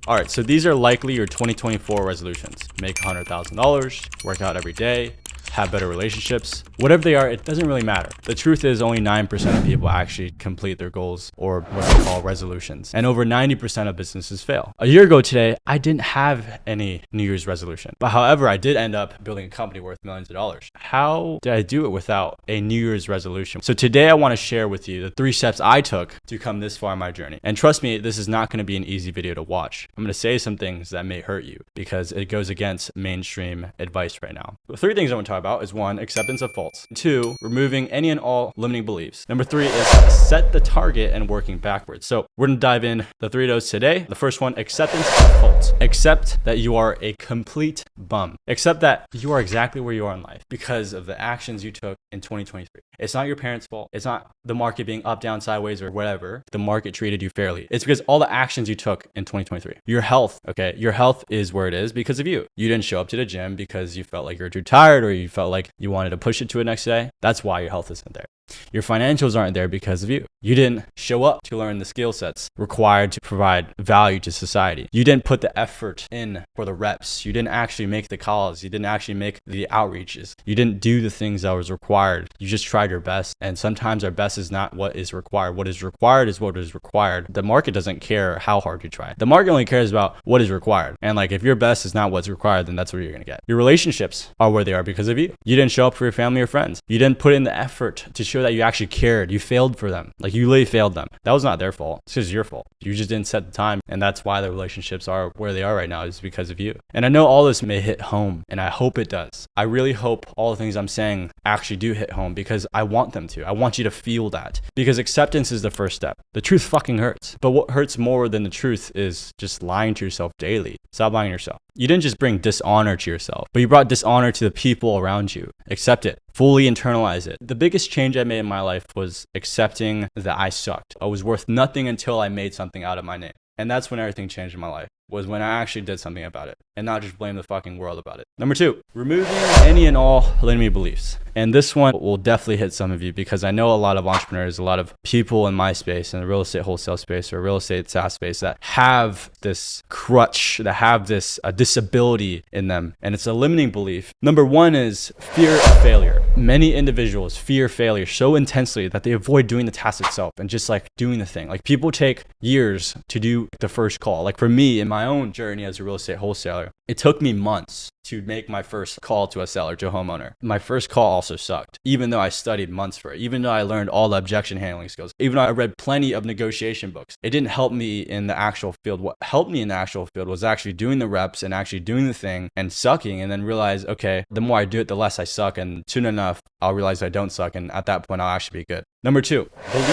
All right, so these are likely your 2024 resolutions. Make $100,000, work out every day, have better relationships. Whatever they are, it doesn't really matter. The truth is only 9% of people actually complete their goals, or what they call resolutions. And over 90% of businesses fail. A year ago today, I didn't have any New Year's resolution. But however, I did end up building a company worth millions of dollars. How did I do it without a New Year's resolution? So today I want to share with you the 3 steps I took to come this far in my journey. And trust me, this is not going to be an easy video to watch. I'm going to say some things that may hurt you because it goes against mainstream advice right now. The 3 things I want to talk about is 1, acceptance of faults. 2, removing any and all limiting beliefs. Number 3 is set the target and working backwards. So we're going to dive in the 3 of those today. The first one, acceptance of faults. Accept that you are a complete bum. Accept that you are exactly where you are in life because of the actions you took in 2023. It's not your parents' fault. It's not the market being up, down, sideways, or whatever. The market treated you fairly. It's because all the actions you took in 2023. Your health, okay? Your health is where it is because of you. You didn't show up to the gym because you felt like you were too tired or you felt like you wanted to push it to the next day. That's why your health isn't there. Your financials aren't there because of you. You didn't show up to learn the skill sets required to provide value to society. You didn't put the effort in for the reps. You didn't actually make the calls. You didn't actually make the outreaches. You didn't do the things that was required. You just tried your best. And sometimes our best is not what is required. What is required is what is required. The market doesn't care how hard you try. The market only cares about what is required. And like if your best is not what's required, then that's what you're going to get. Your relationships are where they are because of you. You didn't show up for your family or friends. You didn't put in the effort to show that you actually cared. You failed for them. Like you literally failed them. That was not their fault. It's just your fault. You just didn't set the time. And that's why the relationships are where they are right now is because of you. And I know all this may hit home and I hope it does. I really hope all the things I'm saying actually do hit home because I want them to. I want you to feel that because acceptance is the first step. The truth fucking hurts. But what hurts more than the truth is just lying to yourself daily. Stop lying to yourself. You didn't just bring dishonor to yourself, but you brought dishonor to the people around you. Accept it. Fully internalize it. The biggest change I made in my life was accepting that I sucked. I was worth nothing until I made something out of my name. And that's when everything changed in my life, was when I actually did something about it and not just blame the fucking world about it. Number 2, removing any and all limiting beliefs. And this one will definitely hit some of you because I know a lot of entrepreneurs, a lot of people in my space, in the real estate wholesale space or real estate SaaS space that have this crutch, that have this disability in them. And it's a limiting belief. Number 1 is fear of failure. Many individuals fear failure so intensely that they avoid doing the task itself and just like doing the thing. Like people take years to do the first call. Like for me, in my own journey as a real estate wholesaler, it took me months to make my first call to a seller, to a homeowner. My first call also sucked, even though I studied months for it, even though I learned all the objection handling skills, even though I read plenty of negotiation books. It didn't help me in the actual field. What helped me in the actual field was actually doing the reps and actually doing the thing and sucking and then realize, okay, the more I do it, the less I suck. And soon enough, I'll realize I don't suck. And at that point, I'll actually be good. Number 2, believe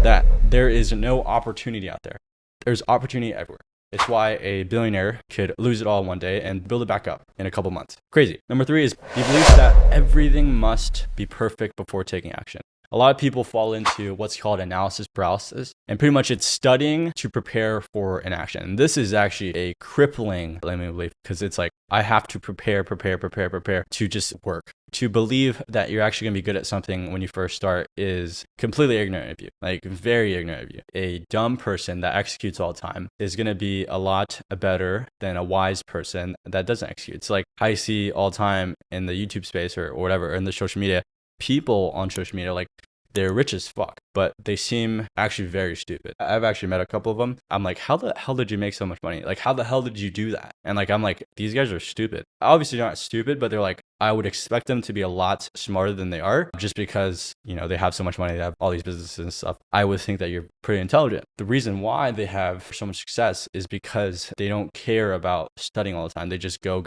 that there is no opportunity out there. There's opportunity everywhere. It's why a billionaire could lose it all one day and build it back up in a couple months. Crazy. Number 3 is the belief that everything must be perfect before taking action. A lot of people fall into what's called analysis paralysis, and pretty much it's studying to prepare for an action. And this is actually a crippling limiting belief because it's like, I have to prepare to just work. To believe that you're actually going to be good at something when you first start is completely ignorant of you, like very ignorant of you. A dumb person that executes all the time is going to be a lot better than a wise person that doesn't execute. It's like I see all the time in the YouTube space or whatever, or in the social media, people on social media, like they're rich as fuck, but they seem actually very stupid. I've actually met a couple of them. I'm like, how the hell did you make so much money? Like, how the hell did you do that? And like, I'm like, these guys are stupid. Obviously they're not stupid, but they're like, I would expect them to be a lot smarter than they are just because, you know, they have so much money, they have all these businesses and stuff. I would think that you're pretty intelligent. The reason why they have so much success is because they don't care about studying all the time. They just go,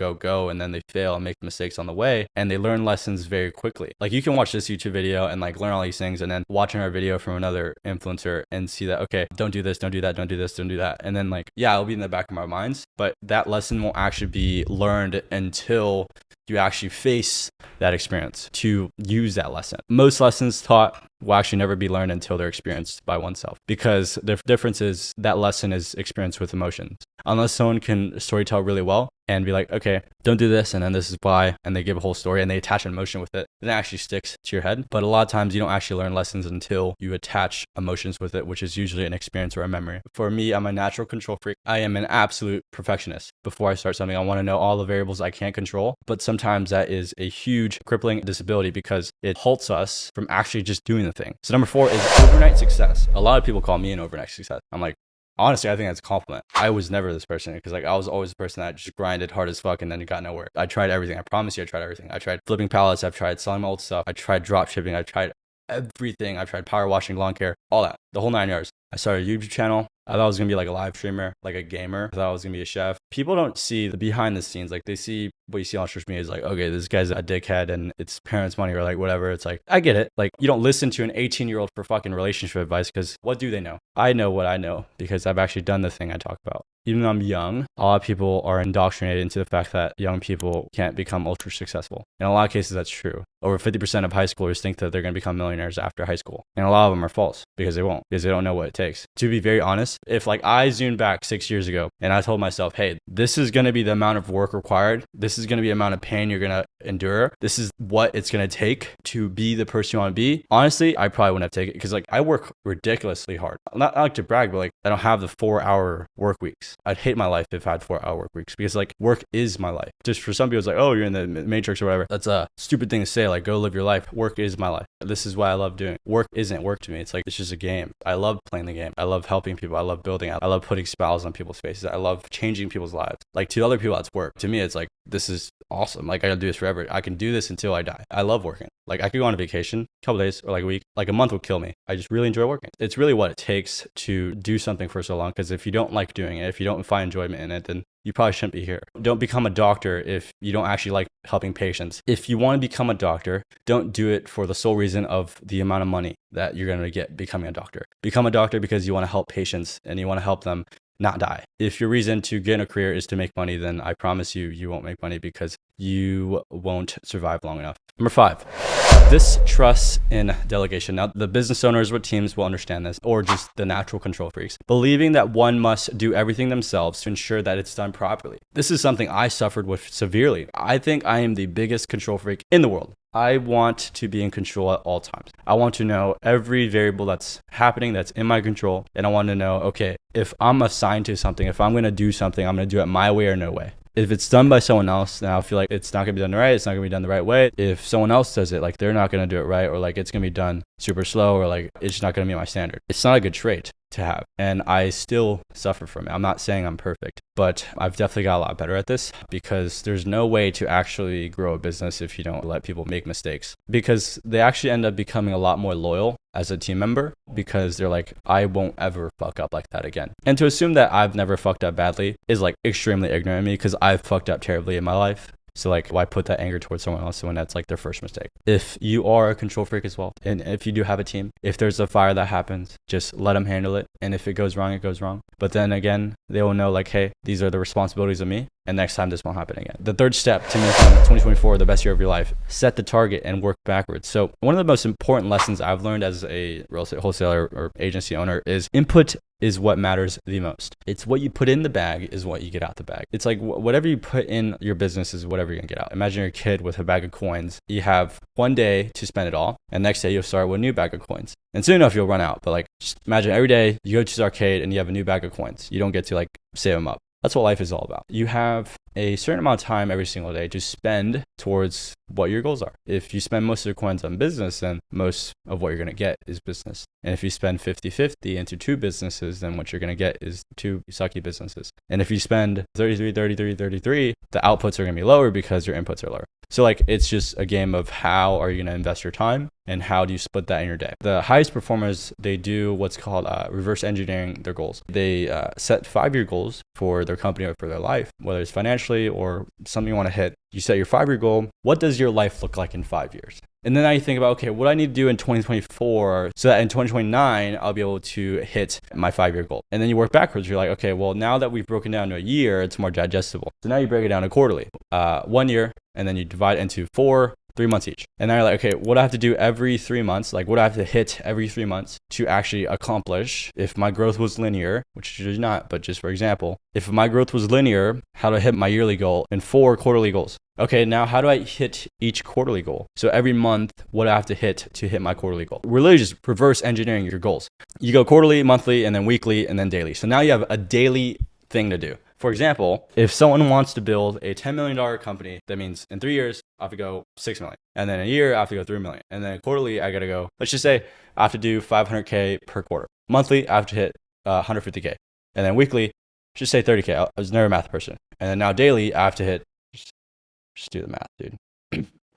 and then they fail and make mistakes on the way and they learn lessons very quickly. Like you can watch this YouTube video and like learn all these things and then watch another video from another influencer and see that, okay, don't do this, don't do that, don't do this, don't do that. And then like, yeah, it'll be in the back of our minds, but that lesson won't actually be learned until you actually face that experience to use that lesson. Most lessons taught will actually never be learned until they're experienced by oneself, because the difference is that lesson is experienced with emotions. Unless someone can storytell really well and be like, okay, don't do this, and then this is why, and they give a whole story and they attach an emotion with it, then it actually sticks to your head. But a lot of times you don't actually learn lessons until you attach emotions with it, which is usually an experience or a memory. For me, I'm a natural control freak. I am an absolute perfectionist. Before I start something, I want to know all the variables I can't control, but sometimes that is a huge crippling disability because it halts us from actually just doing the thing. So number 4 is overnight success. A lot of people call me an overnight success. I'm like, honestly, I think that's a compliment. I was never this person because I was always the person that just grinded hard as fuck and then it got nowhere. I tried everything. I promise you, I tried everything. I tried flipping pallets. I've tried selling my old stuff. I tried drop shipping. I tried everything. I tried power washing, lawn care, all that, the whole 9 yards. I started a YouTube channel. I thought I was going to be like a live streamer, like a gamer. I thought I was going to be a chef. People don't see the behind the scenes. Like they see what you see on social media is like, okay, this guy's a dickhead and it's parents' money or like whatever. It's like, I get it. Like you don't listen to an 18-year-old for fucking relationship advice because what do they know? I know what I know because I've actually done the thing I talk about. Even though I'm young, a lot of people are indoctrinated into the fact that young people can't become ultra successful. In a lot of cases, that's true. Over 50% of high schoolers think that they're going to become millionaires after high school. And a lot of them are false because they won't, because they don't know what it takes. To be very honest, if like I zoomed back 6 years ago and I told myself, hey, this is going to be the amount of work required. This is going to be the amount of pain you're going to endure. This is what it's going to take to be the person you want to be. Honestly, I probably wouldn't have taken it because like I work ridiculously hard. Not like to brag, but like I don't have the 4-hour work weeks. I'd hate my life if I had 4-hour work weeks because like work is my life. Just for some people, it's like, oh, you're in the matrix or whatever. That's a stupid thing to say. Like, go live your life. Work is my life. This is what I love doing. Work isn't work to me. It's like, it's just a game. I love playing the game. I love helping people. I love building. I love putting smiles on people's faces. I love changing people's lives. Like to other people, that's work. To me, it's like, this is awesome. Like I gotta do this forever. I can do this until I die. I love working. Like I could go on a vacation, a couple days or like a week, like a month would kill me. I just really enjoy working. It's really what it takes to do something for so long. Because if you don't like doing it, if you don't find enjoyment in it, then you probably shouldn't be here. Don't become a doctor if you don't actually like helping patients. If you want to become a doctor, don't do it for the sole reason of the amount of money that you're going to get becoming a doctor. Become a doctor because you want to help patients and you want to help them not die. If your reason to get in a career is to make money, then I promise you, you won't make money because you won't survive long enough. Number 5, distrust in delegation. Now, the business owners with teams will understand this, or just the natural control freaks. Believing that one must do everything themselves to ensure that it's done properly. This is something I suffered with severely. I think I am the biggest control freak in the world. I want to be in control at all times. I want to know every variable that's happening that's in my control. And I want to know, okay, if I'm assigned to something, if I'm going to do something, I'm going to do it my way or no way. If it's done by someone else, then I feel like it's not going to be done right. It's not going to be done the right way. If someone else does it, like they're not going to do it right, or like it's going to be done super slow, or like it's just not going to meet my standard. It's not a good trait to have. And I still suffer from it. I'm not saying I'm perfect, but I've definitely got a lot better at this because there's no way to actually grow a business if you don't let people make mistakes, because they actually end up becoming a lot more loyal as a team member because they're like, I won't ever fuck up like that again. And to assume that I've never fucked up badly is like extremely ignorant of me because I've fucked up terribly in my life. So like, why put that anger towards someone else when that's like their first mistake? If you are a control freak as well, and if you do have a team, if there's a fire that happens, just let them handle it. And if it goes wrong, it goes wrong. But then again, they will know like, hey, these are the responsibilities of me. And next time this won't happen again. The third step to making 2024 the best year of your life, set the target and work backwards. So one of the most important lessons I've learned as a real estate wholesaler or agency owner is input is what matters the most. It's what you put in the bag is what you get out the bag. It's like whatever you put in your business is whatever you're gonna get out. Imagine you're a kid with a bag of coins. You have one day to spend it all, and next day you'll start with a new bag of coins. And soon enough you'll run out. But like, just imagine every day you go to the arcade and you have a new bag of coins. You don't get to like save them up. That's what life is all about. You have a certain amount of time every single day to spend towards what your goals are. If you spend most of your coins on business, then most of what you're going to get is business. And if you spend 50-50 into 2 businesses, then what you're going to get is 2 sucky businesses. And if you spend 33, the outputs are going to be lower because your inputs are lower. So like, it's just a game of how are you going to invest your time and how do you split that in your day. The highest performers, they do what's called reverse engineering their goals. They set 5-year goals for their company or for their life, whether it's financially or something you want to hit. You set your 5-year goal. What does your life look like in 5 years? And then now you think about, okay, what do I need to do in 2024 so that in 2029, I'll be able to hit my 5-year goal. And then you work backwards. You're like, okay, well, now that we've broken down to a year, it's more digestible. So now you break it down to quarterly. 1 year, and then you divide into 3 months each. And now you're like, okay, what do I have to do every 3 months? Like, what do I have to hit every 3 months to actually accomplish? If my growth was linear, which it is not, but just for example, if my growth was linear, how do I hit my yearly goal and 4 quarterly goals? Okay, now how do I hit each quarterly goal? So every month, what do I have to hit my quarterly goal? We're literally just reverse engineering your goals. You go quarterly, monthly, and then weekly, and then daily. So now you have a daily thing to do. For example, if someone wants to build a $10 million company, that means in 3 years, I have to go 6 million. And then a year, I have to go 3 million. And then quarterly, I got to go, let's just say I have to do 500K per quarter. Monthly, I have to hit 150K. And then weekly, just say 30K. I was never a math person. And then now daily, I have to hit, just do the math, dude.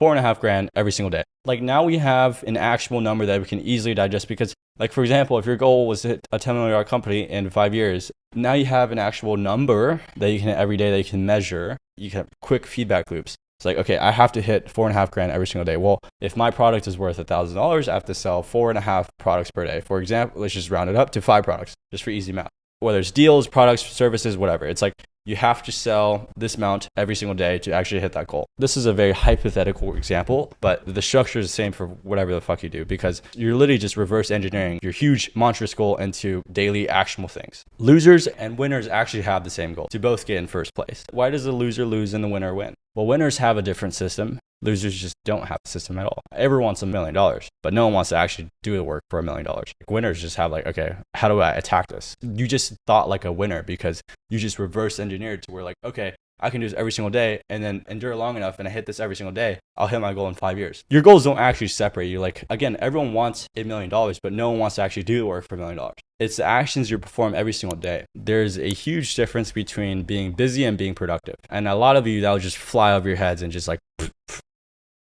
4.5 grand every single day. Like now we have an actual number that we can easily digest because like, for example, if your goal was to hit a $10 million company in 5 years, now you have an actual number that you can hit every day that you can measure. You can have quick feedback loops. It's like, okay, I have to hit 4.5 grand every single day. Well, if my product is worth $1,000, I have to sell 4.5 products per day. For example, let's just round it up to 5 products, just for easy math. Whether it's deals, products, services, whatever. It's like you have to sell this amount every single day to actually hit that goal. This is a very hypothetical example, but the structure is the same for whatever the fuck you do because you're literally just reverse engineering your huge monstrous goal into daily actionable things. Losers and winners actually have the same goal, to both get in first place. Why does the loser lose and the winner win? Well, winners have a different system. Losers just don't have a system at all. Everyone wants $1 million, but no one wants to actually do the work for $1 million. Like winners just have like, okay, how do I attack this? You just thought like a winner because you just reverse engineered to where like, okay, I can do this every single day and then endure long enough and I hit this every single day, I'll hit my goal in 5 years. Your goals don't actually separate you. Like, again, everyone wants $1 million, but no one wants to actually do the work for $1 million. It's the actions you perform every single day. There's a huge difference between being busy and being productive. And a lot of you, that will just fly over your heads and just like,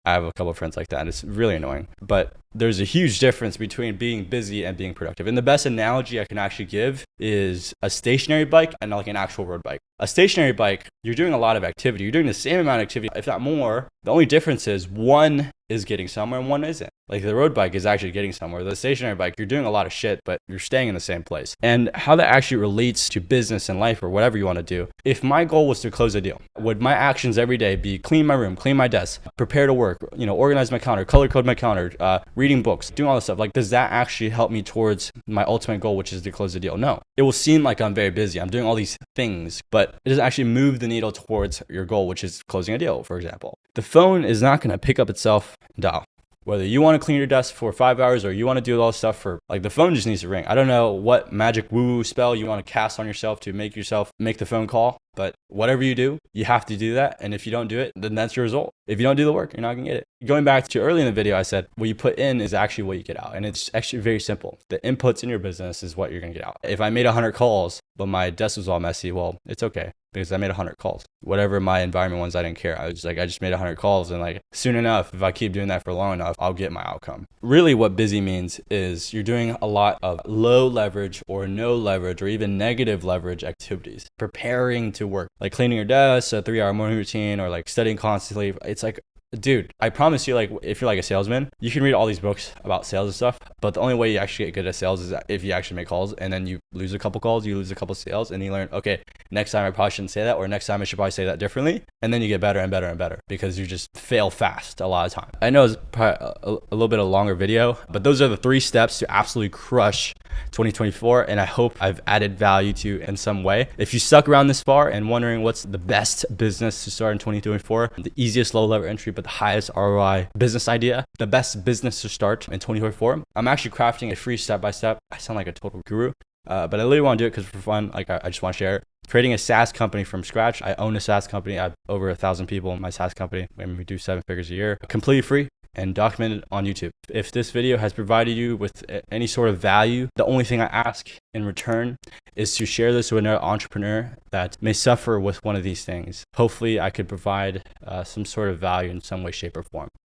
I have a couple of friends like that, and it's really annoying. But there's a huge difference between being busy and being productive. And the best analogy I can actually give is a stationary bike and like an actual road bike. A stationary bike, you're doing a lot of activity. You're doing the same amount of activity, if not more. The only difference is one is getting somewhere and one isn't. Like the road bike is actually getting somewhere. The stationary bike, you're doing a lot of shit, but you're staying in the same place. And how that actually relates to business and life or whatever you want to do. If my goal was to close a deal, would my actions every day be clean my room, clean my desk, prepare to work, organize my counter, color code my counter, reading books, doing all this stuff? Like, does that actually help me towards my ultimate goal, which is to close the deal? No. It will seem like I'm very busy. I'm doing all these things, but it doesn't actually move the needle towards your goal, which is closing a deal, for example. The phone is not going to pick up itself and dial. Whether you want to clean your desk for 5 hours or you want to do all this stuff for, like, the phone just needs to ring. I don't know what magic woo spell you want to cast on yourself to make the phone call, but whatever you do, you have to do that. And if you don't do it, then that's your result. If you don't do the work, you're not going to get it. Going back to early in the video, I said what you put in is actually what you get out. And it's actually very simple. The inputs in your business is what you're going to get out. If I made 100 calls, but my desk was all messy, well, it's okay. Because I made 100 calls. Whatever my environment was, I didn't care. I was like, I just made 100 calls. And like, soon enough, if I keep doing that for long enough, I'll get my outcome. Really what busy means is you're doing a lot of low leverage or no leverage or even negative leverage activities. Preparing to work, like cleaning your desk, a 3-hour morning routine, or like studying constantly. It's like, dude, I promise you, like, if you're like a salesman, you can read all these books about sales and stuff, but the only way you actually get good at sales is if you actually make calls, and then you lose a couple calls, you lose a couple sales, and you learn, okay, next time I probably shouldn't say that, or next time I should probably say that differently, and then you get better and better and better because you just fail fast a lot of time. I know it's probably a little bit of a longer video, but those are the 3 steps to absolutely crush 2024, and I hope I've added value to you in some way. If you stuck around this far and wondering what's the best business to start in 2024, the easiest low level entry but the highest ROI business idea, the best business to start in 2024, I'm actually crafting a free step-by-step. I sound like a total guru, but I literally want to do it because for fun. Like, I just want to share it. Creating a SaaS company from scratch. I own a SaaS company. I have over 1,000 people in my SaaS company, and we do 7 figures a year, completely free and documented on YouTube. If this video has provided you with any sort of value, the only thing I ask in return is to share this with another entrepreneur that may suffer with one of these things. Hopefully I could provide some sort of value in some way, shape, or form.